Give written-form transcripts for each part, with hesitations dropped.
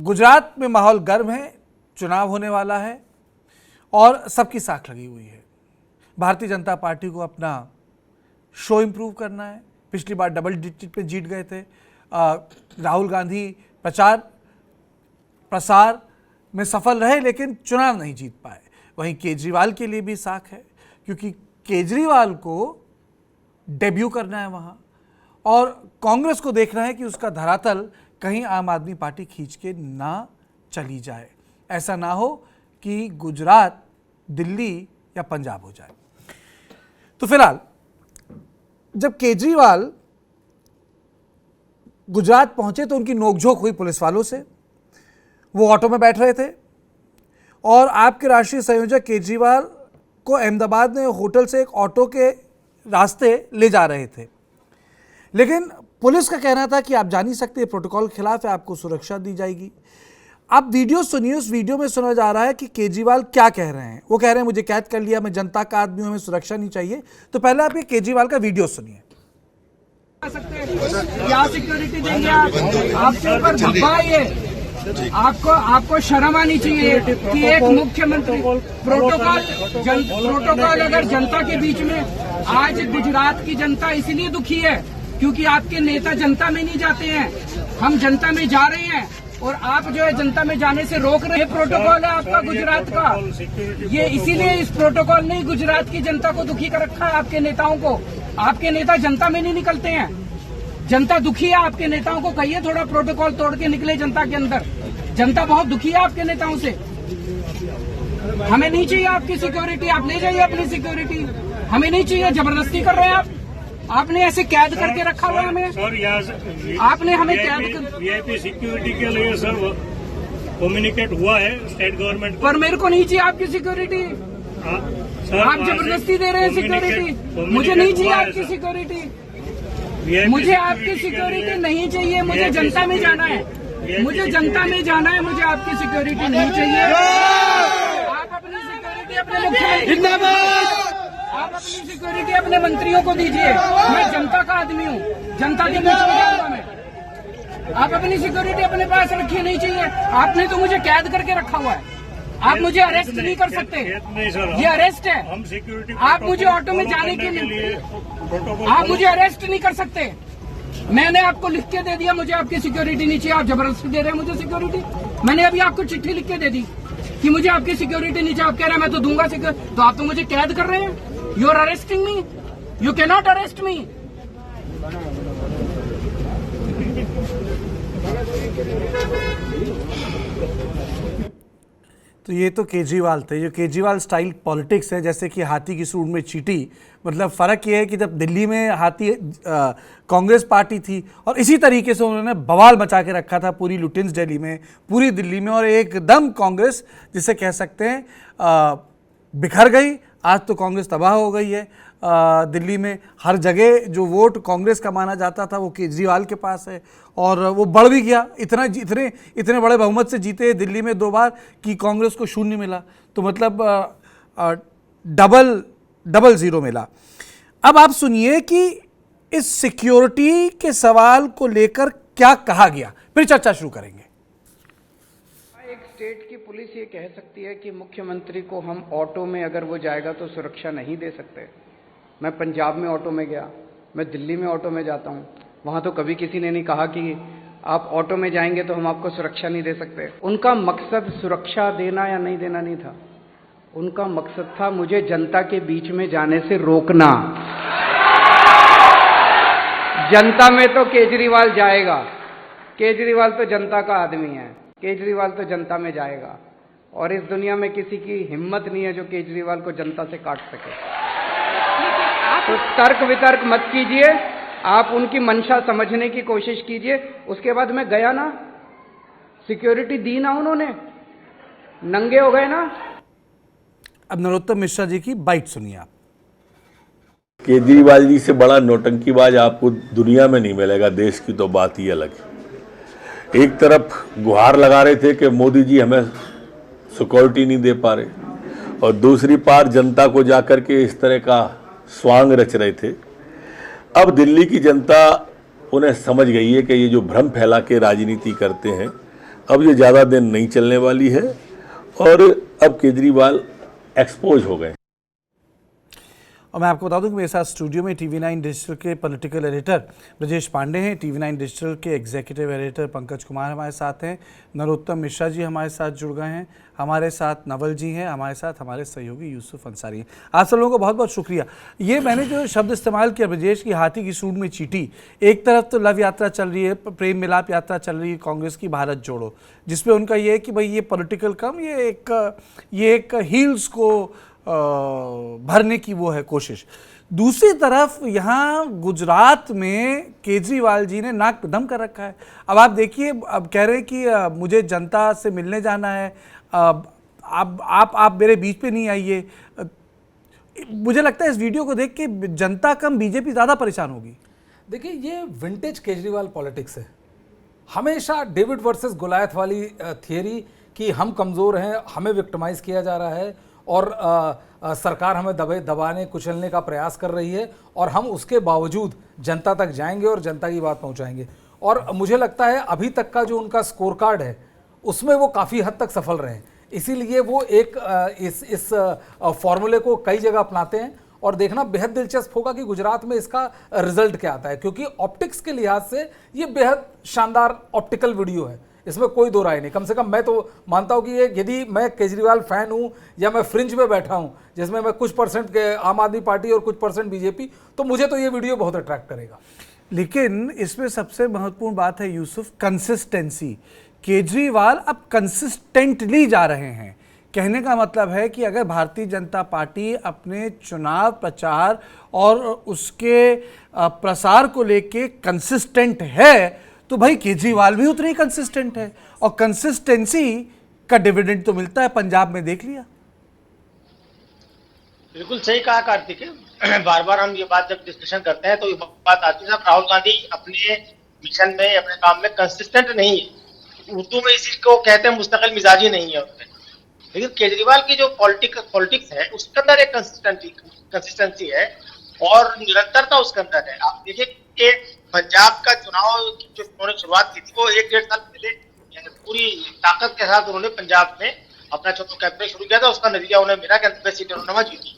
गुजरात में माहौल गर्म है, चुनाव होने वाला है और सबकी साख लगी हुई है। भारतीय जनता पार्टी को अपना शो इम्प्रूव करना है। पिछली बार डबल डिजिट पे जीत गए थे। राहुल गांधी प्रचार प्रसार में सफल रहे लेकिन चुनाव नहीं जीत पाए। वहीं केजरीवाल के लिए भी साख है, क्योंकि केजरीवाल को डेब्यू करना है वहाँ, और कांग्रेस को देखना है कि उसका धरातल कहीं आम आदमी पार्टी खींच के ना चली जाए। ऐसा ना हो कि गुजरात, दिल्ली या पंजाब हो जाए। तो फिलहाल जब केजरीवाल गुजरात पहुंचे तो उनकी नोकझोंक हुई पुलिस वालों से। वो ऑटो में बैठ रहे थे और आपके राष्ट्रीय संयोजक केजरीवाल को अहमदाबाद में होटल से एक ऑटो के रास्ते ले जा रहे थे, लेकिन पुलिस का कहना था कि आप जा नहीं सकते, प्रोटोकॉल के खिलाफ है, आपको सुरक्षा दी जाएगी। आप वीडियो सुनिए। उस वीडियो में सुना जा रहा है कि केजरीवाल क्या कह रहे हैं। वो कह रहे हैं मुझे कैद कर लिया, मैं जनता का आदमी हूं, हमें सुरक्षा नहीं चाहिए। तो पहले आप ये केजरीवाल का वीडियो सुनिए। क्या सिक्योरिटी देंगे आप? आपके ऊपर धब्बा है। आपको शर्म आनी चाहिए कि एक मुख्यमंत्री प्रोटोकॉल अगर जनता के बीच में। आज गुजरात की जनता इसलिए दुखी है क्योंकि आपके नेता जनता में नहीं जाते हैं। हम जनता में जा रहे हैं और आप जो है जनता में जाने से रोक रहे हैं। प्रोटोकॉल है आपका गुजरात का, ये इसीलिए इस प्रोटोकॉल ने गुजरात की जनता को दुखी कर रखा है, आपके नेताओं को। आपके नेता जनता में नहीं निकलते हैं, जनता दुखी है। आपके नेताओं को कहिए थोड़ा प्रोटोकॉल तोड़ के निकले जनता के अंदर। जनता बहुत दुखी है आपके नेताओं से। हमें नहीं चाहिए आपकी सिक्योरिटी, आप ले जाइए अपनी सिक्योरिटी। हमें नहीं चाहिए, जबरदस्ती कर रहे हैं आप। आपने ऐसे कैद करके रखा हुआ है हमें। सर आपने हमें कैद कर वीआईपी सिक्योरिटी के लिए सर कम्युनिकेट हुआ है स्टेट गवर्नमेंट को। पर मेरे को नहीं चाहिए आपकी सिक्योरिटी। आप जबरदस्ती दे रहे हैं सिक्योरिटी। मुझे नहीं चाहिए आपकी सिक्योरिटी। मुझे आपकी सिक्योरिटी नहीं चाहिए। मुझे जनता में जाना है, मुझे जनता में जाना है। मुझे आपकी सिक्योरिटी नहीं चाहिए। आप अपनी सिक्योरिटी अपने मुख्यमंत्री, आप अपनी सिक्योरिटी अपने मंत्रियों को दीजिए। मैं जनता का आदमी हूँ, जनता के बीच में जाऊंगा मैं। आप अपनी सिक्योरिटी अपने पास रखिए, नहीं चाहिए। आपने तो मुझे कैद करके रखा हुआ है। आप मुझे अरेस्ट नहीं कर सकते, ये अरेस्ट है। हम सिक्योरिटी आप मुझे ऑटो में जाने के लिए आप मुझे अरेस्ट नहीं कर सकते। मैंने आपको लिख के दे दिया, मुझे आपकी सिक्योरिटी नहीं चाहिए। आप जबरदस्ती दे रहे हैं मुझे सिक्योरिटी। मैंने अभी आपको चिट्ठी लिख के दे दी कि मुझे आपकी सिक्योरिटी नहीं चाहिए। आप कह रहे हैं मैं तो दूंगा सिक्योरिटी, तो आप तो मुझे कैद कर रहे हैं। You are arresting me, you can not arrest me. तो ये तो केजरीवाल थे। जो केजरीवाल स्टाइल पॉलिटिक्स है, जैसे कि हाथी की सूंड में चींटी। मतलब फ़र्क ये है कि जब दिल्ली में कांग्रेस पार्टी थी और इसी तरीके से उन्होंने बवाल मचा के रखा था पूरी लुटेंस दिल्ली में, पूरी दिल्ली में, और एकदम कांग्रेस जिसे कह सकते हैं बिखर गई। आज तो कांग्रेस तबाह हो गई है। दिल्ली में हर जगह जो वोट कांग्रेस का माना जाता था वो केजरीवाल के पास है, और वो बढ़ भी गया। इतने बड़े बहुमत से जीते दिल्ली में 2 बार कि कांग्रेस को 0 मिला। तो मतलब डबल जीरो मिला। अब आप सुनिए कि इस सिक्योरिटी के सवाल को लेकर क्या कहा गया, फिर चर्चा शुरू करेंगे। एक स्टेट की पुलिस ये कह सकती है कि मुख्यमंत्री को हम ऑटो में अगर वो जाएगा तो सुरक्षा नहीं दे सकते। मैं पंजाब में ऑटो में गया, मैं दिल्ली में ऑटो में जाता हूँ, वहाँ तो कभी किसी ने नहीं कहा कि आप ऑटो में जाएंगे तो हम आपको सुरक्षा नहीं दे सकते। उनका मकसद सुरक्षा देना या नहीं देना नहीं था, उनका मकसद था मुझे जनता के बीच में जाने से रोकना। जनता में तो केजरीवाल जाएगा, केजरीवाल तो जनता का आदमी है, केजरीवाल तो जनता में जाएगा। और इस दुनिया में किसी की हिम्मत नहीं है जो केजरीवाल को जनता से काट सके। तो तर्क वितर्क मत कीजिए, आप उनकी मंशा समझने की कोशिश कीजिए। उसके बाद मैं गया ना, सिक्योरिटी दी ना उन्होंने, नंगे हो गए ना। अब नरोत्तम मिश्रा जी की बाइट सुनिए आप। केजरीवाल जी से बड़ा नौटंकीबाज आपको दुनिया में नहीं मिलेगा। देश की तो बात ही अलग है। एक तरफ गुहार लगा रहे थे कि मोदी जी हमें सिक्योरिटी नहीं दे पा रहे, और दूसरी पार जनता को जाकर के इस तरह का स्वांग रच रहे थे। अब दिल्ली की जनता उन्हें समझ गई है कि ये जो भ्रम फैला के राजनीति करते हैं, अब ये ज़्यादा दिन नहीं चलने वाली है और अब केजरीवाल एक्सपोज हो गए। और मैं आपको बता दूं कि मेरे साथ स्टूडियो में TV9 डिजिटल के पॉलिटिकल एडिटर ब्रजेश पांडे हैं, TV9 डिजिटल के एग्जीक्यूटिव एडिटर पंकज कुमार हमारे साथ हैं, नरोत्तम मिश्रा जी हमारे साथ जुड़ गए हैं, हमारे साथ नवल जी हैं, हमारे साथ हमारे सहयोगी यूसुफ अंसारी हैं। आप सब लोगों को बहुत बहुत शुक्रिया। ये मैंने जो शब्द इस्तेमाल किया ब्रजेश की, हाथी की सूंड में चींटी, एक तरफ तो लव यात्रा चल रही है, प्रेम मिलाप यात्रा चल रही है कांग्रेस की, भारत जोड़ो, जिसमें उनका ये है कि भाई ये पॉलिटिकल कम, ये एक हील्स को भरने की वो है कोशिश। दूसरी तरफ यहाँ गुजरात में केजरीवाल जी ने नाक पे दम कर रखा है। अब आप देखिए, अब कह रहे हैं कि मुझे जनता से मिलने जाना है, आप मेरे बीच पे नहीं आइए। मुझे लगता है इस वीडियो को देख के जनता कम बीजेपी ज़्यादा परेशान होगी। देखिए, ये विंटेज केजरीवाल पॉलिटिक्स है। हमेशा डेविड वर्सेस गोलायत वाली थियरी कि हम कमज़ोर हैं, हमें विक्टिमाइज किया जा रहा है और सरकार हमें दबाने कुचलने का प्रयास कर रही है और हम उसके बावजूद जनता तक जाएंगे और जनता की बात पहुंचाएंगे। और मुझे लगता है अभी तक का जो उनका स्कोर कार्ड है उसमें वो काफ़ी हद तक सफल रहे हैं, इसीलिए वो इस फॉर्मूले को कई जगह अपनाते हैं। और देखना बेहद दिलचस्प होगा कि गुजरात में इसका रिजल्ट क्या आता है, क्योंकि ऑप्टिक्स के लिहाज से ये बेहद शानदार ऑप्टिकल वीडियो है, इसमें कोई दो राय नहीं। कम से कम मैं तो मानता हूं कि ये, यदि मैं केजरीवाल फैन हूं या मैं फ्रिंज में बैठा हूं जिसमें मैं कुछ परसेंट के आम आदमी पार्टी और कुछ परसेंट बीजेपी, तो मुझे तो ये वीडियो बहुत अट्रैक्ट करेगा। लेकिन इसमें सबसे महत्वपूर्ण बात है यूसुफ, कंसिस्टेंसी। केजरीवाल अब कंसिस्टेंटली जा रहे हैं। कहने का मतलब है कि अगर भारतीय जनता पार्टी अपने चुनाव प्रचार और उसके प्रसार को लेके कंसिस्टेंट है, तो भाई केजरीवाल भी उतने ही कंसिस्टेंट है और कंसिस्टेंसी का डिविडेंड तो मिलता है। पंजाब में देख लिया। बिल्कुल सही कहा कार्तिक। बार बार हम ये बात जब डिस्कशन करते हैं तो ये बात आती है, राहुल गांधी अपने मिशन में, अपने काम में कंसिस्टेंट नहीं है। उर्दू में इसी को कहते हैं मुस्तकिल मिजाजी नहीं है उनमें। लेकिन केजरीवाल की जो पॉलिटिक्स है उसके अंदर एक कंसिस्टेंसी है और निरंतरता उसके अंदर है। आप देखिए कि पंजाब का चुनाव जो उन्होंने शुरुआत की थी वो 1-1.5 साल पहले पूरी ताकत के साथ उन्होंने पंजाब में अपना चुनाव कैंपेन शुरू किया था। उसका नतीजा उन्हें मिला कि 90 सीटें उन्होंने वहां जीती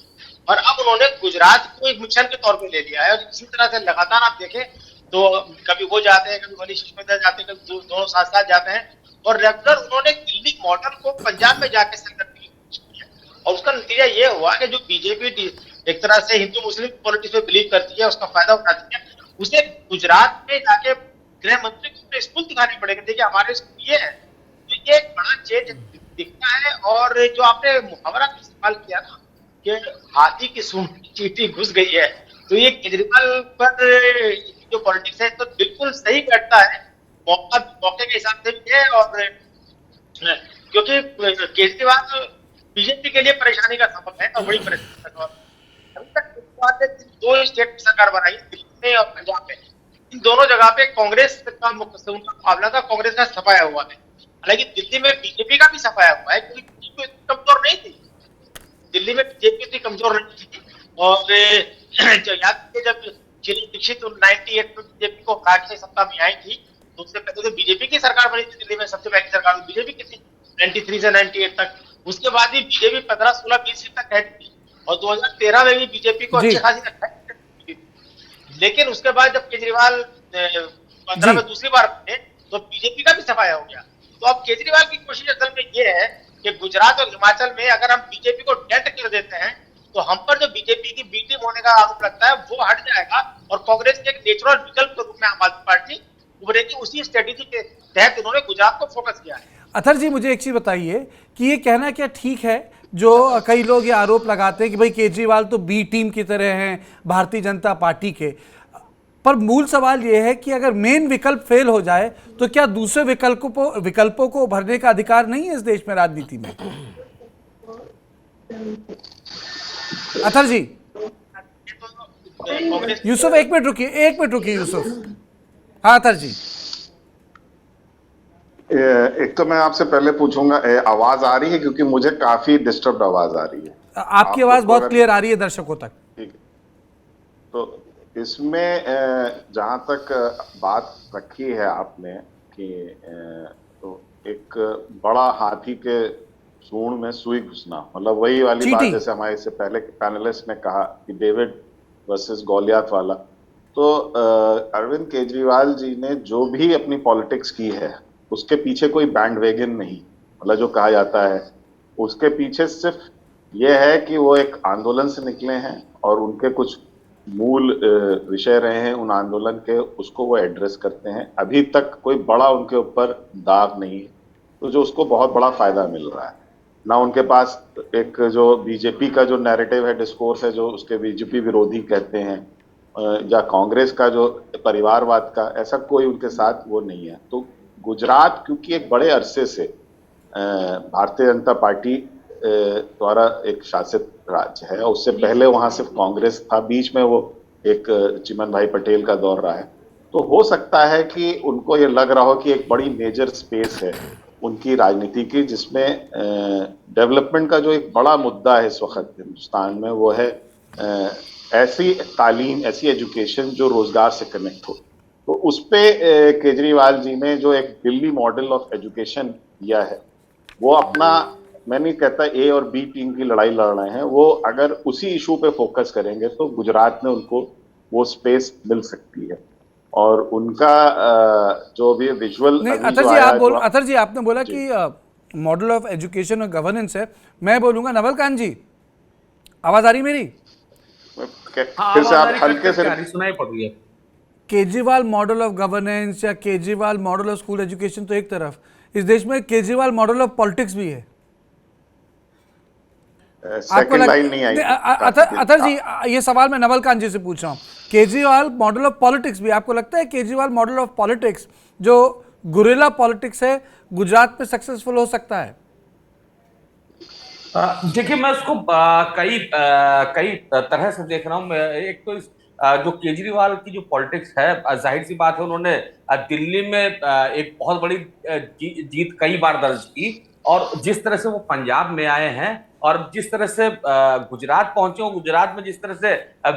और अब उन्होंने गुजरात को एक मिशन के तौर पे ले लिया है। और इसी तरह से लगातार आप देखें तो कभी वो जाते हैं, कभी मनीष सिसोदिया जाते हैं, कभी दोनों साथ साथ जाते हैं और रेगुलर उन्होंने दिल्ली मॉडल को पंजाब में जाके संगठन की कोशिश की है। और उसका नतीजा ये हुआ कि जो बीजेपी एक तरह से हिंदू मुस्लिम पॉलिटिक्स में बिलीव करती है, उसका फायदा उठाती है, उसे गुजरात में जाके गृह मंत्री को स्कूल दिखाने पड़ेगा। देखिए हमारे स्कूल ये है, तो ये एक बड़ा चेंज दिखता है। और जो आपने मुहावरा इस्तेमाल किया ना कि हाथी की सूंड में चींटी घुस गई है, तो ये केजरीवाल पर जो पॉलिटिक्स है तो बिल्कुल सही बैठता है, मौके के हिसाब से भी है। और क्योंकि केजरीवाल बीजेपी के लिए परेशानी का सबब है और बड़ी परेशानी का। अभी तक 2 स्टेट की सरकार बनाई, दिल्ली में और पंजाब में। इन दोनों जगह पे कांग्रेस का उनका मुकाबला था, कांग्रेस का सफाया हुआ है। हालांकि दिल्ली में बीजेपी का भी सफाया हुआ है, क्योंकि बीजेपी कमजोर नहीं थी, दिल्ली में बीजेपी इतनी कमजोर नहीं थी। और जब शीला दीक्षित 98 में बीजेपी को हरा के सत्ता में आई थी, तो उससे पहले तो बीजेपी की सरकार बनी थी दिल्ली में, सबसे पहली सरकार बीजेपी की थी 93 से 98 तक। उसके बाद भी बीजेपी 15, 16, 20 सीट तक रहती थी और 2013 में भी बीजेपी को अच्छी खासी रखा। लेकिन उसके बाद जब केजरीवाल 15 में दूसरी बार बने तो बीजेपी का भी सफाया हो गया। तो अब केजरीवाल की कोशिश असल में ये है कि गुजरात और हिमाचल में अगर हम बीजेपी को डेंट कर देते हैं तो हम पर जो बीजेपी की बी टीम होने का आरोप लगता है वो हट जाएगा और कांग्रेस के एक नेचुरल विकल्प के रूप में आम आदमी पार्टी उभरेगी। उसी स्ट्रेटेजी के तहत उन्होंने गुजरात को फोकस किया है। अथर जी, मुझे एक चीज बताइए कि ये कहना क्या ठीक है जो कई लोग ये आरोप लगाते हैं कि भाई केजरीवाल तो बी टीम की तरह हैं भारतीय जनता पार्टी के, पर मूल सवाल ये है कि अगर मेन विकल्प फेल हो जाए तो क्या दूसरे विकल्पों को भरने का अधिकार नहीं है इस देश में राजनीति में? अथर जी, यूसुफ एक मिनट रुकिए यूसुफ। हाँ अथर जी, एक तो मैं आपसे पहले पूछूंगा, आवाज आ रही है? क्योंकि मुझे काफी डिस्टर्ब आवाज आ रही है। आपकी आवाज बहुत क्लियर आ रही है दर्शकों तक। ठीक है, तो इसमें जहां तक बात रखी है आपने कि तो एक बड़ा हाथी के सूंड में सुई घुसना, मतलब वही वाली बात चींटी। जैसे हमारे इससे पहले के पैनलिस्ट ने कहा कि डेविड वर्सेस गोलियात वाला। तो अरविंद केजरीवाल जी ने जो भी अपनी पॉलिटिक्स की है उसके पीछे कोई बैंडवैगन नहीं, मतलब जो कहा जाता है उसके पीछे सिर्फ ये है कि वो एक आंदोलन से निकले हैं और उनके कुछ मूल विषय रहे हैं उन आंदोलन के, उसको वो एड्रेस करते हैं। अभी तक कोई बड़ा उनके ऊपर दाग नहीं है, तो जो उसको बहुत बड़ा फायदा मिल रहा है ना। उनके पास एक जो बीजेपी का जो नैरेटिव है, डिस्कोर्स है, जो उसके बीजेपी विरोधी कहते हैं, या कांग्रेस का जो परिवारवाद का, ऐसा कोई उनके साथ वो नहीं है। तो गुजरात क्योंकि एक बड़े अरसे से भारतीय जनता पार्टी द्वारा एक शासित राज्य है, उससे पहले वहां सिर्फ कांग्रेस था, बीच में वो एक चिमन भाई पटेल का दौर रहा है, तो हो सकता है कि उनको ये लग रहा हो कि एक बड़ी मेजर स्पेस है उनकी राजनीति की, जिसमें डेवलपमेंट का जो एक बड़ा मुद्दा है इस वक्त हिंदुस्तान में, वो है ऐसी तालीम, ऐसी एजुकेशन जो रोजगार से कनेक्ट हो। तो उस पे केजरीवाल जी ने जो एक दिल्ली मॉडल ऑफ एजुकेशन दिया है, वो अपना, मैं नहीं कहता ए और बी टीम की लड़ाई लड़ रहे हैं, वो अगर उसी इशू पे फोकस करेंगे तो गुजरात में उनको वो स्पेस मिल सकती है। और उनका जो भी विजुअल नहीं अतर जी, अतर जी आपने बोला कि मॉडल ऑफ एजुकेशन और गवर्नेंस है, मैं बोलूंगा नवलकांत जी, आवाज आ रही मेरी? फिर से आप हल्के से सुनाई पड़ रही है। केजरीवाल मॉडल ऑफ गवर्नेंस या Kejriwal model of school education तो एक तरफ, इस देश में केजरीवाल मॉडल ऑफ पॉलिटिक्स भी है। सेकंड लाइन नहीं आई। अतर जी, ये सवाल मैं नवलकांत जी से पूछ रहा हूँ, केजरीवाल मॉडल ऑफ पॉलिटिक्स भी, आपको लगता है केजरीवाल मॉडल ऑफ पॉलिटिक्स जो गुरिल्ला पॉलिटिक्स है गुजरात में सक्सेसफुल हो सकता है? देखिए, मैं उसको कई तरह से देख रहा हूँ। एक तो जो केजरीवाल की जो पॉलिटिक्स है, जाहिर सी बात है उन्होंने दिल्ली में एक बहुत बड़ी जीत कई बार दर्ज की, और जिस तरह से वो पंजाब में आए हैं और जिस तरह से गुजरात पहुंचे, गुजरात में जिस तरह से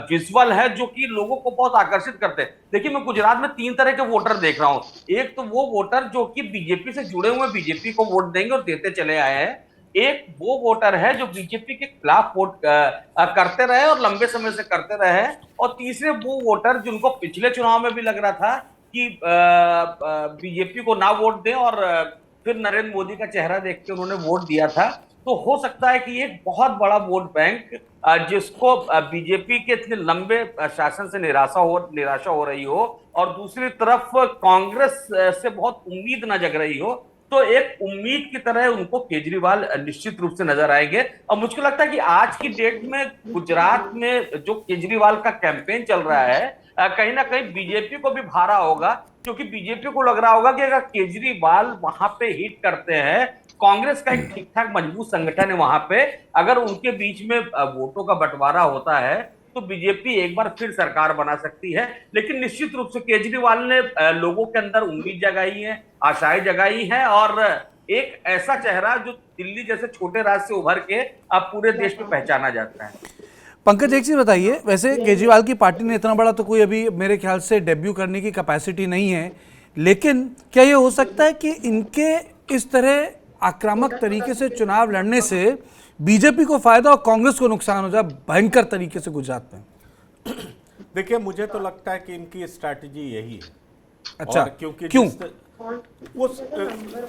विजुअल है जो कि लोगों को बहुत आकर्षित करते हैं। देखिए, मैं गुजरात में 3 तरह के वोटर देख रहा हूं। एक तो वो वोटर जो कि बीजेपी से जुड़े हुए, बीजेपी को वोट देंगे और देते चले आए हैं। एक वो वोटर है जो बीजेपी के खिलाफ वोट करते रहे और लंबे समय से करते रहे हैं। और तीसरे वो वोटर जिनको पिछले चुनाव में भी लग रहा था कि बीजेपी को ना वोट दें और फिर नरेंद्र मोदी का चेहरा देख के उन्होंने वोट दिया था। तो हो सकता है कि एक बहुत बड़ा वोट बैंक जिसको बीजेपी के इतने लंबे शासन से निराशा हो रही हो, और दूसरी तरफ कांग्रेस से बहुत उम्मीद न जग रही हो, तो एक उम्मीद की तरह उनको केजरीवाल निश्चित रूप से नजर आएंगे। और मुझको लगता है कि आज की डेट में गुजरात में जो केजरीवाल का कैंपेन चल रहा है, कहीं ना कहीं बीजेपी को भी भारा होगा, क्योंकि बीजेपी को लग रहा होगा कि अगर केजरीवाल वहां पे हिट करते हैं, कांग्रेस का एक ठीक ठाक मजबूत संगठन है वहां पे, अगर उनके बीच में वोटों का बंटवारा होता है तो बीजेपी एक बार फिर सरकार बना सकती है। लेकिन निश्चित रूप से केजरीवाल ने लोगों के अंदर उम्मीद जगाई है, आशाएं जगाई हैं, और एक ऐसा चेहरा जो दिल्ली जैसे छोटे राज्य से उभर के अब पूरे देश में पहचाना जाता है। पंकज, एक चीज बताइए, वैसे केजरीवाल की पार्टी ने इतना बड़ा तो कोई अभी मेरे ख्याल से डेब्यू करने की कैपेसिटी नहीं है, लेकिन क्या ये हो सकता है कि इनके इस तरह आक्रामक तरीके से चुनाव लड़ने से बीजेपी को फायदा और कांग्रेस को नुकसान हो जाए भयंकर तरीके से गुजरात में? देखिए, मुझे तो लगता है कि इनकी स्ट्रैटेजी यही है। अच्छा, क्योंकि क्यों?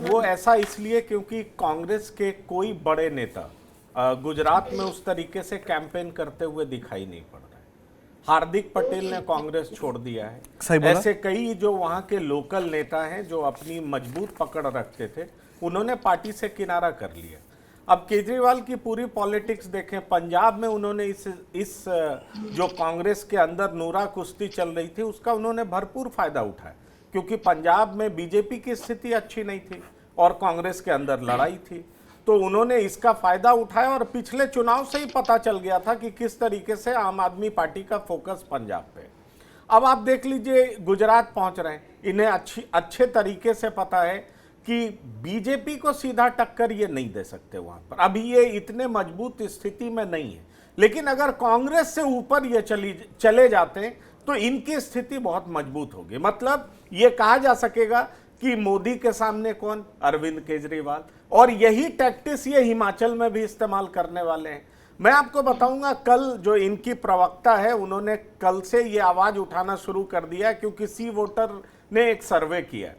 वो ऐसा इसलिए क्योंकि कांग्रेस के कोई बड़े नेता गुजरात में उस तरीके से कैंपेन करते हुए दिखाई नहीं पड़ रहे। हार्दिक पटेल ने कांग्रेस छोड़ दिया है। ऐसे कई जो वहां के लोकल नेता हैं जो अपनी मजबूत पकड़ रखते थे, उन्होंने पार्टी से किनारा कर लिया। अब केजरीवाल की पूरी पॉलिटिक्स देखें, पंजाब में उन्होंने इस जो कांग्रेस के अंदर नूरा कुश्ती चल रही थी उसका उन्होंने भरपूर फायदा उठाया, क्योंकि पंजाब में बीजेपी की स्थिति अच्छी नहीं थी और कांग्रेस के अंदर लड़ाई थी, तो उन्होंने इसका फायदा उठाया। और पिछले चुनाव से ही पता चल गया था कि किस तरीके से आम आदमी पार्टी का फोकस पंजाब पे। अब आप देख लीजिए, गुजरात पहुंच रहे हैं, इन्हें अच्छे तरीके से पता है कि बीजेपी को सीधा टक्कर ये नहीं दे सकते वहां पर, अभी ये इतने मजबूत स्थिति में नहीं है। लेकिन अगर कांग्रेस से ऊपर ये चले जाते हैं तो इनकी स्थिति बहुत मजबूत होगी। मतलब ये कहा जा सकेगा कि मोदी के सामने कौन, अरविंद केजरीवाल। और यही टैक्टिस ये हिमाचल में भी इस्तेमाल करने वाले हैं। मैं आपको बताऊंगा, कल जो इनकी प्रवक्ता है उन्होंने कल से ये आवाज उठाना शुरू कर दिया, क्योंकि सी वोटर ने एक सर्वे किया,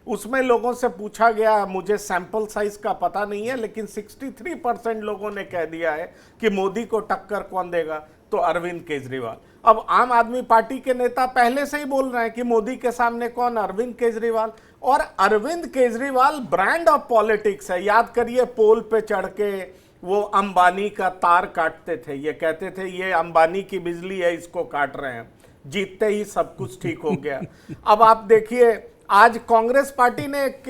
उसमें लोगों से पूछा गया, मुझे सैंपल साइज का पता नहीं है, लेकिन 63% लोगों ने कह दिया है कि मोदी को टक्कर कौन देगा, तो अरविंद केजरीवाल। अब आम आदमी पार्टी के नेता पहले से ही बोल रहे हैं कि मोदी के सामने कौन, अरविंद केजरीवाल। और Arvind Kejriwal brand of politics है। याद करिए, पोल पे चढ़ के वो अंबानी का तार काटते थे, ये कहते थे ये अंबानी की बिजली है, इसको काट रहे हैं, जीतते ही सब कुछ ठीक हो गया। अब आप देखिए, आज कांग्रेस पार्टी ने एक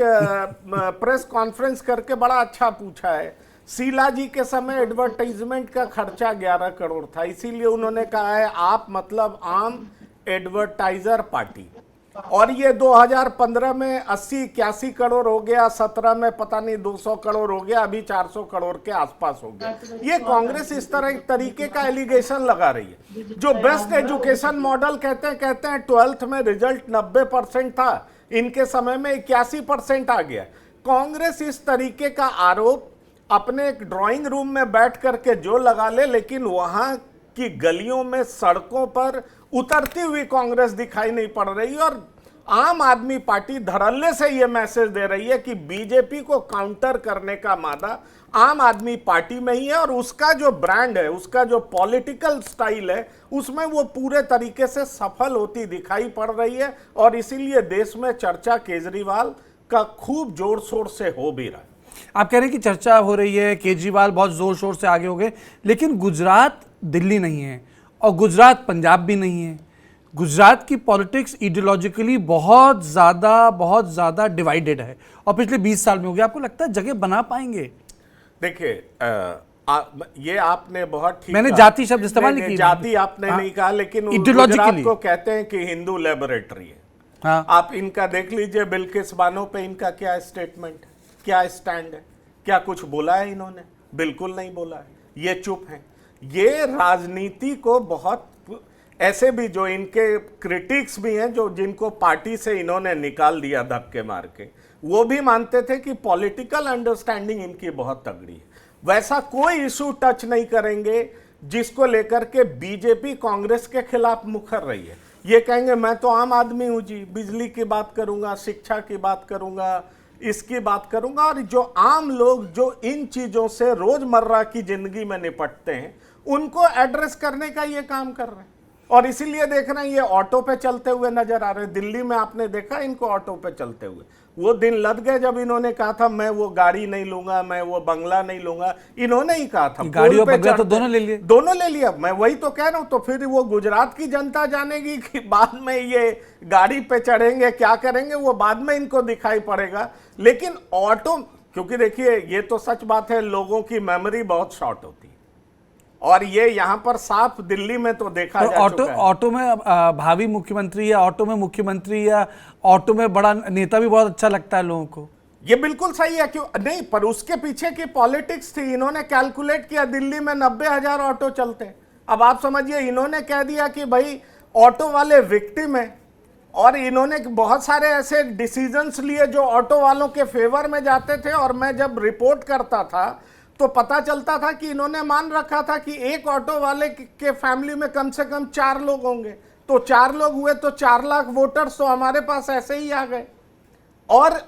प्रेस कॉन्फ्रेंस करके बड़ा अच्छा पूछा है, शीला जी के समय एडवर्टाइजमेंट का खर्चा 11 करोड़ था, इसीलिए उन्होंने कहा है आप मतलब आम एडवर्टाइजर पार्टी। और ये 2015 में 80-81 करोड़ हो गया, 17 में पता नहीं 200 करोड़ हो गया, अभी 400 करोड़ के आसपास हो गया। ये कांग्रेस इस तरह तरीके का एलिगेशन लगा रही है। जो बेस्ट एजुकेशन मॉडल कहते हैं 12th में रिजल्ट 90% था, इनके समय में 81% आ गया। कांग्रेस इस तरीके का आरोप अपने एक ड्राइंग रूम में बैठ करके जो लगा ले, लेकिन वहां की गलियों में, सड़कों पर उतरती हुई कांग्रेस दिखाई नहीं पड़ रही। और आम आदमी पार्टी धड़ल्ले से यह मैसेज दे रही है कि बीजेपी को काउंटर करने का मादा आम आदमी पार्टी में ही है, और उसका जो ब्रांड है, उसका जो पॉलिटिकल स्टाइल है, उसमें वो पूरे तरीके से सफल होती दिखाई पड़ रही है। और इसीलिए देश में चर्चा केजरीवाल का खूब जोर शोर से हो भी रहा है। आप कह रहे हैं कि चर्चा हो रही है, केजरीवाल बहुत जोर शोर से आगे हो गए, लेकिन गुजरात दिल्ली नहीं है और गुजरात पंजाब भी नहीं है। गुजरात की पॉलिटिक्स आइडियोलॉजिकली बहुत ज़्यादा डिवाइडेड है और पिछले 20 साल में हो गया। आपको लगता है जगह बना पाएंगे? देखिए, ये आपने बहुत ठीक, मैंने जाति शब्द इस्तेमाल नहीं किया, जाति आपने नहीं कहा, लेकिन गुजरात को कहते हैं कि हिंदू लेबोरेटरी है। हाँ। आप इनका देख लीजिए, बिल्किस बानो पे इनका क्या स्टेटमेंट है, क्या स्टैंड है, क्या कुछ बोला है इन्होंने? बिल्कुल नहीं बोला है, ये चुप हैं। ये राजनीति को बहुत, ऐसे भी जो इनके क्रिटिक्स भी हैं, जो जिनको पार्टी से इन्होंने निकाल दिया धक्के मार के, वो भी मानते थे कि पॉलिटिकल अंडरस्टैंडिंग इनकी बहुत तगड़ी है। वैसा कोई इशू टच नहीं करेंगे जिसको लेकर के बीजेपी कांग्रेस के खिलाफ मुखर रही है। ये कहेंगे मैं तो आम आदमी हूं जी, बिजली की बात करूंगा, शिक्षा की बात करूंगा, इसकी बात करूंगा। और जो आम लोग जो इन चीजों से रोजमर्रा की जिंदगी में निपटते हैं, उनको एड्रेस करने का ये काम कर रहे हैं। और इसीलिए देख रहे हैं ये ऑटो पे चलते हुए नजर आ रहे हैं। दिल्ली में आपने देखा इनको ऑटो पे चलते हुए। वो दिन लद गए जब इन्होंने कहा था मैं वो गाड़ी नहीं लूंगा, मैं वो बंगला नहीं लूंगा। इन्होंने ही कहा था, गाड़ी और बंगला तो दोनों ले लिए, दोनों ले लिया। मैं वही तो कह रहा हूं। तो फिर वो गुजरात की जनता जानेगी कि बाद में ये गाड़ी पे चढ़ेंगे, क्या करेंगे, वो बाद में इनको दिखाई पड़ेगा। लेकिन ऑटो, क्योंकि देखिए ये तो सच बात है, लोगों की मेमोरी बहुत शॉर्ट होती है, और ये यहाँ पर साफ दिल्ली में तो देखा जा चुका है। ऑटो में भावी मुख्यमंत्री या ऑटो में मुख्यमंत्री या ऑटो में बड़ा नेता भी बहुत अच्छा लगता है लोगों को। ये बिल्कुल सही है, क्यों नहीं, पर उसके पीछे की पॉलिटिक्स थी। इन्होंने कैलकुलेट किया दिल्ली में 90,000 ऑटो चलते। अब आप समझिए, इन्होंने कह दिया कि भाई ऑटो वाले विक्टिम है, और इन्होंने बहुत सारे ऐसे डिसीजंस लिए जो ऑटो वालों के फेवर में जाते थे। और मैं जब रिपोर्ट करता था तो पता चलता था कि इन्होंने मान रखा था कि एक ऑटो वाले के फैमिली में कम से कम 4 लोग होंगे, तो 4 लोग हुए तो 4 लाख वोटर्स तो हमारे पास ऐसे ही आ गए। और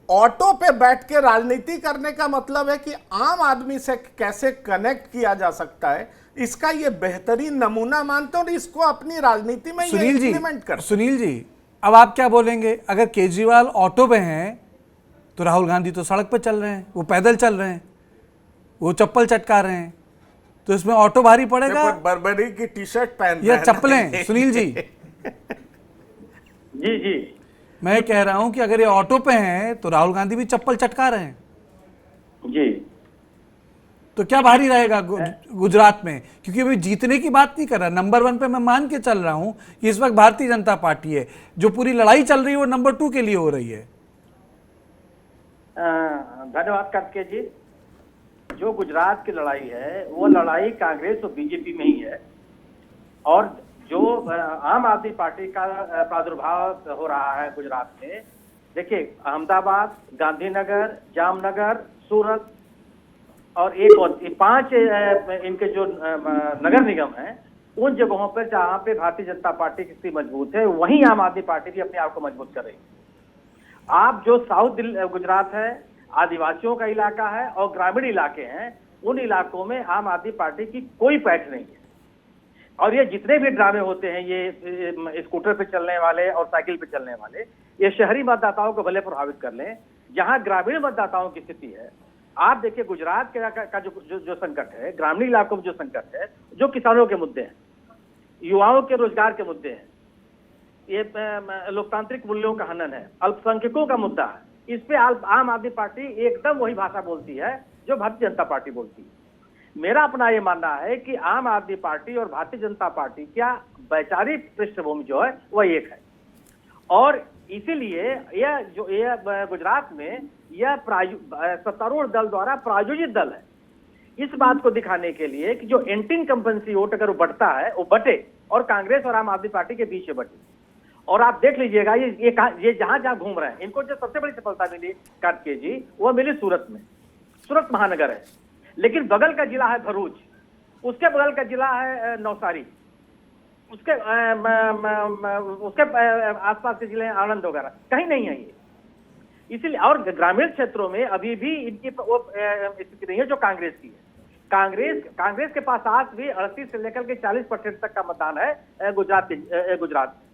ऑटो पे बैठ के राजनीति करने का मतलब है कि आम आदमी से कैसे कनेक्ट किया जा सकता है, इसका ये बेहतरीन नमूना मानते हैं और इसको अपनी राजनीति में ये इंप्लीमेंट करते हैं। सुनील जी, अब आप क्या बोलेंगे? अगर केजरीवाल ऑटो पे हैं तो राहुल गांधी तो सड़क पे चल रहे हैं, वो पैदल चल रहे हैं, वो चप्पल चटका रहे हैं, तो इसमें ऑटो भारी पड़ेगा? बर्बरी की टी शर्ट पहन या चप्पलें? सुनील जी जी जी, मैं कह रहा हूं कि अगर ये ऑटो पे हैं तो राहुल गांधी भी चप्पल चटका रहे हैं जी, तो क्या भारी रहेगा गुजरात में? क्योंकि अभी जीतने की बात नहीं कर रहा, नंबर 1 पे मैं मान के चल रहा हूं कि इस वक्त भारतीय जनता पार्टी है। जो पूरी लड़ाई चल रही है वो नंबर 2 के लिए हो रही है। धन्यवाद कार्तिकेय जी। जो गुजरात की लड़ाई है वो लड़ाई कांग्रेस और बीजेपी में ही है, और जो आम आदमी पार्टी का प्रादुर्भाव हो रहा है गुजरात में, देखिए, अहमदाबाद, गांधीनगर, जामनगर, सूरत और एक और 5 इनके जो नगर निगम हैं, उन जगहों पर जहां पे भारतीय जनता पार्टी की स्थिति मजबूत है, वहीं आम आदमी पार्टी भी अपने आप को मजबूत कर रही है। आप जो साउथ गुजरात है, आदिवासियों का इलाका है और ग्रामीण इलाके हैं, उन इलाकों में आम आदमी पार्टी की कोई पैठ नहीं है। और ये जितने भी ड्रामे होते हैं, ये स्कूटर पे चलने वाले और साइकिल पे चलने वाले, ये शहरी मतदाताओं को भले प्रभावित कर लें, जहां ग्रामीण मतदाताओं की स्थिति है। आप देखिए, गुजरात का जो संकट है, ग्रामीण इलाकों में जो संकट है, जो किसानों के मुद्दे हैं, युवाओं के रोजगार के मुद्दे हैं, ये लोकतांत्रिक मूल्यों का हनन है, अल्पसंख्यकों का मुद्दा है, इस पे आम आदमी पार्टी एकदम वही भाषा बोलती है जो भारतीय जनता पार्टी बोलती है। मेरा अपना ये मानना है कि आम आदमी पार्टी और भारतीय जनता पार्टी क्या वैचारिक पृष्ठभूमि जो है वह एक है, और इसीलिए यह गुजरात में यह सत्तारूढ़ दल द्वारा प्रायोजित दल है, इस बात को दिखाने के लिए कि जो एंटी इनकम्बेंसी वोट अगर वो बढ़ता है, वो बटे और कांग्रेस और आम आदमी पार्टी के बीच में बटे। और आप देख लीजिएगा, ये जहां जहां घूम रहे हैं, इनको जो सबसे बड़ी सफलता मिली कार्तिकेय जी, वो मिली सूरत में। सूरत महानगर है, लेकिन बगल का जिला है भरूच, उसके बगल का जिला है नवसारी, उसके आसपास के जिले आनंद वगैरह, कहीं नहीं है ये। इसीलिए, और ग्रामीण क्षेत्रों में अभी भी इनकी वो स्थिति नहीं है जो कांग्रेस की है। कांग्रेस के पास आज भी 38 से लेकर के 40% तक का मतदान है गुजरात में,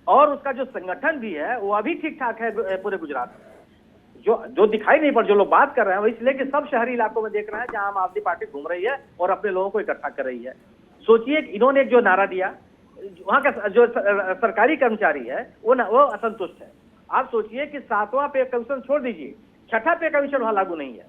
और उसका जो संगठन भी है वो अभी ठीक ठाक है पूरे गुजरात में। जो दिखाई नहीं पड़, जो लोग बात कर रहे हैं वो इसलिए कि सब शहरी इलाकों में देख रहे हैं जहां आम आदमी पार्टी घूम रही है और अपने लोगों को इकट्ठा कर रही है। सोचिए, इन्होंने जो नारा दिया, वहां का जो सरकारी कर्मचारी है वो असंतुष्ट है। आप सोचिए कि 7वां पे कमीशन छोड़ दीजिए, 6ठा पे कमीशन वहां लागू नहीं है।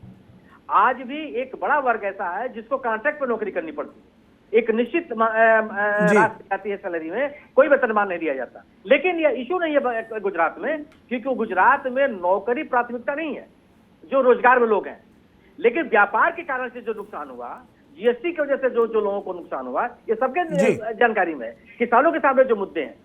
आज भी एक बड़ा वर्ग ऐसा है जिसको कॉन्ट्रैक्ट पर नौकरी करनी पड़ती है, एक निश्चित राशि आती है सैलरी में, कोई वेतनमान नहीं दिया जाता। लेकिन यह इशू नहीं है गुजरात में, क्योंकि गुजरात में नौकरी प्राथमिकता नहीं है, जो रोजगार में लोग हैं। लेकिन व्यापार के कारण से जो नुकसान हुआ, जीएसटी की वजह से जो लोगों को नुकसान हुआ, ये सबके जानकारी में है। किसानों के सामने जो मुद्दे हैं,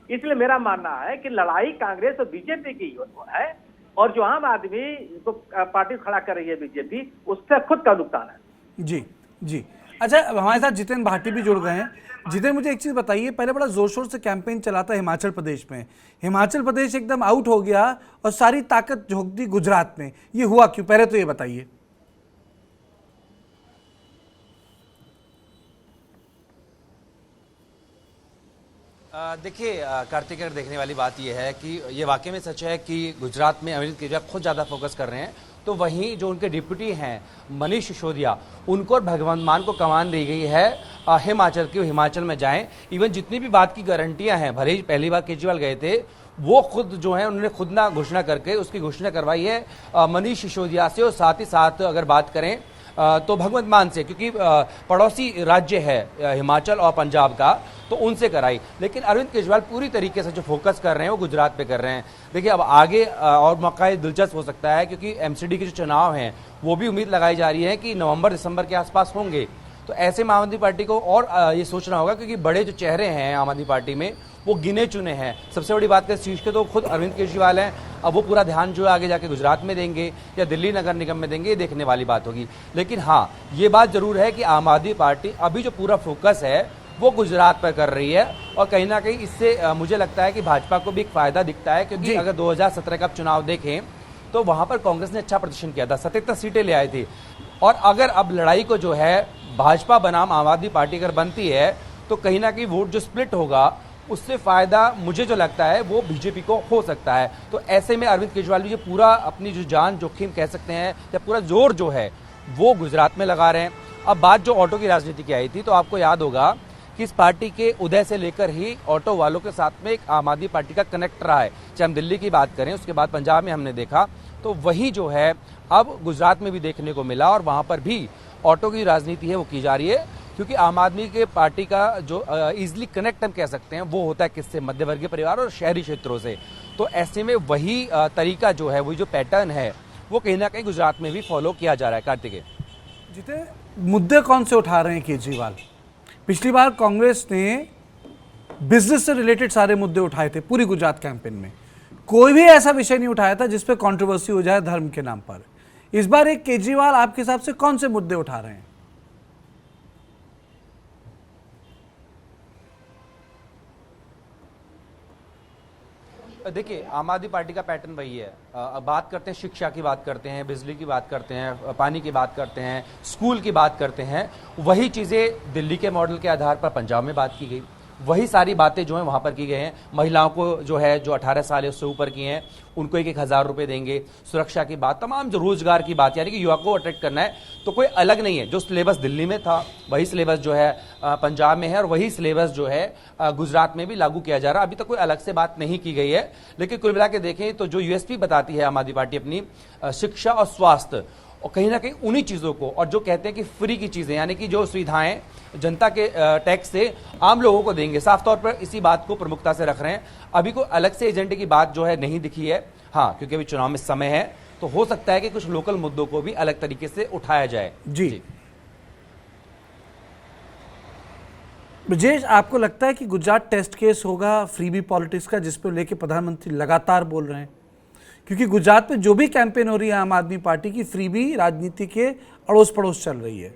इसलिए मेरा मानना है कि लड़ाई कांग्रेस और बीजेपी की है, और जो आम आदमी को पार्टी खड़ा कर रही है बीजेपी, उससे खुद का नुकसान है। जी जी। अच्छा, हमारे साथ जितेन भाटी भी जुड़ गए हैं। जितेन, मुझे एक चीज़ बताइए, पहले बड़ा जोर शोर से कैंपेन चला था हिमाचल प्रदेश में, हिमाचल प्रदेश एकदम आउट हो गया और सारी ताकत झोंक दी गुजरात में, ये हुआ क्यों? पहले तो ये बताइए। देखिए कार्तिक, देखने वाली बात यह है कि ये वाकई में सच है कि गुजरात में अरविंद केजरीवाल खुद ज़्यादा फोकस कर रहे हैं, तो वहीं जो उनके डिप्यूटी हैं मनीष सिसोदिया, उनको और भगवंत मान को कमान दी गई है हिमाचल की, हिमाचल में जाएं। इवन जितनी भी बात की गारंटियां हैं, भले ही पहली बार केजरीवाल गए थे, वो खुद जो है उन्होंने खुद ना घोषणा करके उसकी घोषणा करवाई है मनीष सिसोदिया से, और साथ ही साथ अगर बात करें तो भगवंत मान से, क्योंकि पड़ोसी राज्य है हिमाचल और पंजाब का, तो उनसे कराई। लेकिन अरविंद केजरीवाल पूरी तरीके से जो फोकस कर रहे हैं वो गुजरात पे कर रहे हैं। देखिए, अब आगे और मौका दिलचस्प हो सकता है, क्योंकि एमसीडी के जो चुनाव हैं वो भी उम्मीद लगाई जा रही है कि नवंबर दिसंबर के आसपास होंगे। तो ऐसे में आम आदमी पार्टी को और ये सोचना होगा, क्योंकि बड़े जो चेहरे हैं आम आदमी पार्टी में वो गिने चुने हैं। सबसे बड़ी बात है, शीर्ष के तो खुद अरविंद केजरीवाल हैं। अब वो पूरा ध्यान जो है आगे जाके गुजरात में देंगे या दिल्ली नगर निगम में देंगे, ये देखने वाली बात होगी। लेकिन हाँ, ये बात जरूर है कि आम आदमी पार्टी अभी जो पूरा फोकस है वो गुजरात पर कर रही है, और कहीं ना कहीं इससे मुझे लगता है कि भाजपा को भी एक फायदा दिखता है, क्योंकि अगर 2017 का चुनाव देखें तो वहां पर कांग्रेस ने अच्छा प्रदर्शन किया था, 77 सीटें ले आई थी। और अगर अब लड़ाई को जो है भाजपा बनाम आम आदमी पार्टी अगर बनती है, तो कहीं ना कहीं वोट जो स्प्लिट होगा उससे फायदा मुझे जो लगता है वो बीजेपी को हो सकता है। तो ऐसे में अरविंद केजरीवाल भी पूरा अपनी जो जान जोखिम कह सकते हैं, या पूरा जोर जो है वो गुजरात में लगा रहे हैं। अब बात जो ऑटो की राजनीति की आई थी, तो आपको याद होगा कि इस पार्टी के उदय से लेकर ही ऑटो वालों के साथ में एक आम आदमी पार्टी का कनेक्ट रहा है। चाहे हम दिल्ली की बात करें, उसके बाद पंजाब में हमने देखा, तो वही जो है अब गुजरात में भी देखने को मिला, और वहां पर भी ऑटो की राजनीति है वो की जा रही है, क्योंकि आम आदमी के पार्टी का जो इजीली कनेक्ट हम कह सकते हैं वो होता है किससे, मध्यवर्गीय परिवार और शहरी क्षेत्रों से। तो ऐसे में वही तरीका जो है, वही जो पैटर्न है वो कहीं ना कहीं गुजरात में भी फॉलो किया जा रहा है। कार्तिकेय, जितने मुद्दे कौन से उठा रहे हैं केजरीवाल? पिछली बार कांग्रेस ने बिजनेस से रिलेटेड सारे मुद्दे उठाए थे पूरी गुजरात कैंपेन में। कोई भी ऐसा विषय नहीं उठाया था जिस पे कंट्रोवर्सी हो जाए धर्म के नाम पर। इस बार एक केजरीवाल आपके हिसाब से कौन से मुद्दे उठा रहे हैं? देखिए, आम आदमी पार्टी का पैटर्न वही है। अब बात करते हैं शिक्षा की, बात करते हैं बिजली की, बात करते हैं पानी की, बात करते हैं स्कूल की, बात करते हैं। वही चीज़ें दिल्ली के मॉडल के आधार पर पंजाब में बात की गई, वही सारी बातें जो है वहाँ पर की गई हैं। महिलाओं को जो है, जो 18 साल है उससे ऊपर की हैं, उनको 1,000 रुपये देंगे। सुरक्षा की बात, तमाम जो रोजगार की बात, यानी कि युवा को अट्रैक्ट करना है। तो कोई अलग नहीं है। जो सिलेबस दिल्ली में था वही सिलेबस जो है पंजाब में है, और वही सिलेबस जो है गुजरात में भी लागू किया जा रहा है। अभी तक कोई अलग से बात नहीं की गई है। लेकिन कुल मिला के देखें तो जो यूएसपी बताती है आम आदमी पार्टी अपनी, शिक्षा और स्वास्थ्य, और कहीं ना कहीं उन्हीं चीज़ों को, और जो कहते हैं कि फ्री की चीज़ें, यानी कि जो सुविधाएं जनता के टैक्स से आम लोगों को देंगे, साफ तौर पर इसी बात को प्रमुखता से रख रहे हैं। अभी कोई अलग से एजेंडे की बात जो है नहीं दिखी है। हाँ, क्योंकि अभी चुनाव में समय है, तो हो सकता है कि कुछ लोकल मुद्दों को भी अलग तरीके से उठाया जाए। जी ब्रजेश, आपको लगता है कि गुजरात टेस्ट केस होगा फ्रीबी पॉलिटिक्स का, जिस पर लेके प्रधानमंत्री लगातार बोल रहे हैं? क्योंकि गुजरात में जो भी कैंपेन हो रही है आम आदमी पार्टी की, फ्रीबी राजनीति के अड़ोस पड़ोस चल रही है।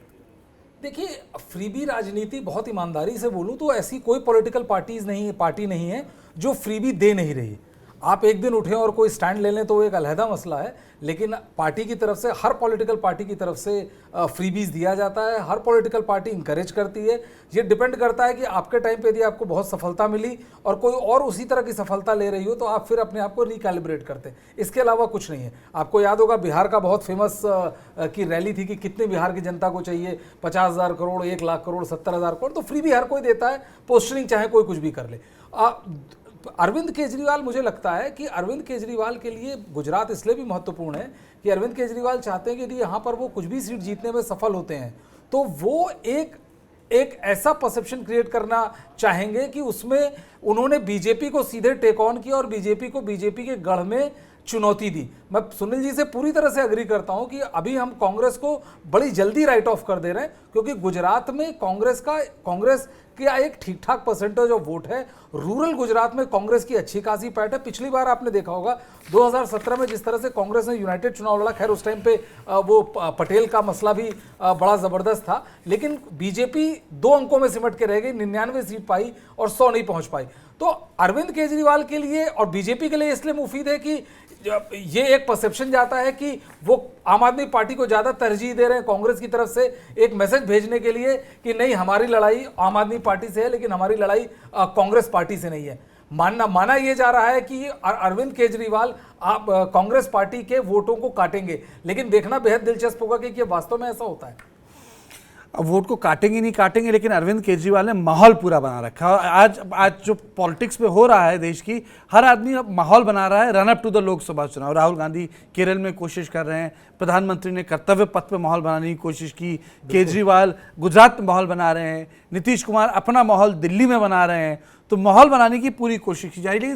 देखिए, फ्रीबी राजनीति, बहुत ईमानदारी से बोलूं तो ऐसी कोई पॉलिटिकल पार्टी नहीं है जो फ्रीबी दे नहीं रही। आप एक दिन उठें और कोई स्टैंड ले लें तो एक अलहदा मसला है, लेकिन पार्टी की तरफ से, हर पॉलिटिकल पार्टी की तरफ से फ्रीबीज दिया जाता है। हर पॉलिटिकल पार्टी इंकरेज करती है। ये डिपेंड करता है कि आपके टाइम पे यदि आपको बहुत सफलता मिली और कोई और उसी तरह की सफलता ले रही हो तो आप फिर अपने आप को रिकैलिब्रेट करते हैं। इसके अलावा कुछ नहीं है। आपको याद होगा बिहार का बहुत फेमस की रैली थी कि कितने बिहार की जनता को चाहिए, 50,000 करोड़, 1 लाख करोड़, 70,000 करोड़। तो फ्रीबी हर कोई देता है, पोस्टरिंग चाहे कोई कुछ भी कर ले। अरविंद केजरीवाल, मुझे लगता है कि अरविंद केजरीवाल के लिए गुजरात इसलिए भी महत्वपूर्ण है कि अरविंद केजरीवाल चाहते हैं कि यदि यहाँ पर वो कुछ भी सीट जीतने में सफल होते हैं तो वो एक ऐसा परसेप्शन क्रिएट करना चाहेंगे कि उसमें उन्होंने बीजेपी को सीधे टेक ऑन किया और बीजेपी को बीजेपी के गढ़ में चुनौती दी। मैं सुनील जी से पूरी तरह से अग्री करता हूं कि अभी हम कांग्रेस को बड़ी जल्दी राइट ऑफ कर दे रहे हैं, क्योंकि गुजरात में कांग्रेस का एक ठीक ठाक परसेंटेज ऑफ वोट है। रूरल गुजरात में कांग्रेस की अच्छी खासी पैठ है। पिछली बार आपने देखा होगा 2017 में जिस तरह से कांग्रेस ने यूनाइटेड चुनाव लड़ा, खैर उस टाइम पे वो पटेल का मसला भी बड़ा जबरदस्त था, लेकिन बीजेपी 2 अंकों में सिमट के रह गई, 99 सीट पाई और 100 नहीं पहुंच पाई। तो अरविंद केजरीवाल के लिए और बीजेपी के लिए इसलिए मुफीद है कि ये एक परसेप्शन जाता है कि वो आम आदमी पार्टी को ज्यादा तरजीह दे रहे हैं कांग्रेस की तरफ से, एक मैसेज भेजने के लिए कि नहीं, हमारी लड़ाई आम आदमी पार्टी से है, लेकिन हमारी लड़ाई कांग्रेस पार्टी से नहीं है। माना ये जा रहा है कि अरविंद केजरीवाल आप कांग्रेस पार्टी के वोटों को काटेंगे, लेकिन देखना बेहद दिलचस्प होगा कि वास्तव में ऐसा होता है। अब वोट को काटेंगे नहीं काटेंगे, लेकिन अरविंद केजरीवाल ने माहौल पूरा बना रखा है। और आज जो पॉलिटिक्स में हो रहा है देश की, हर आदमी अब माहौल बना रहा है run up to the Lok Sabha चुनाव। राहुल गांधी केरल में कोशिश कर रहे हैं, प्रधानमंत्री ने कर्तव्य पथ पे माहौल बनाने की कोशिश की, केजरीवाल गुजरात में माहौल बना रहे हैं, नीतीश कुमार अपना माहौल दिल्ली में बना रहे हैं। तो माहौल बनाने की पूरी कोशिश की जा रही है।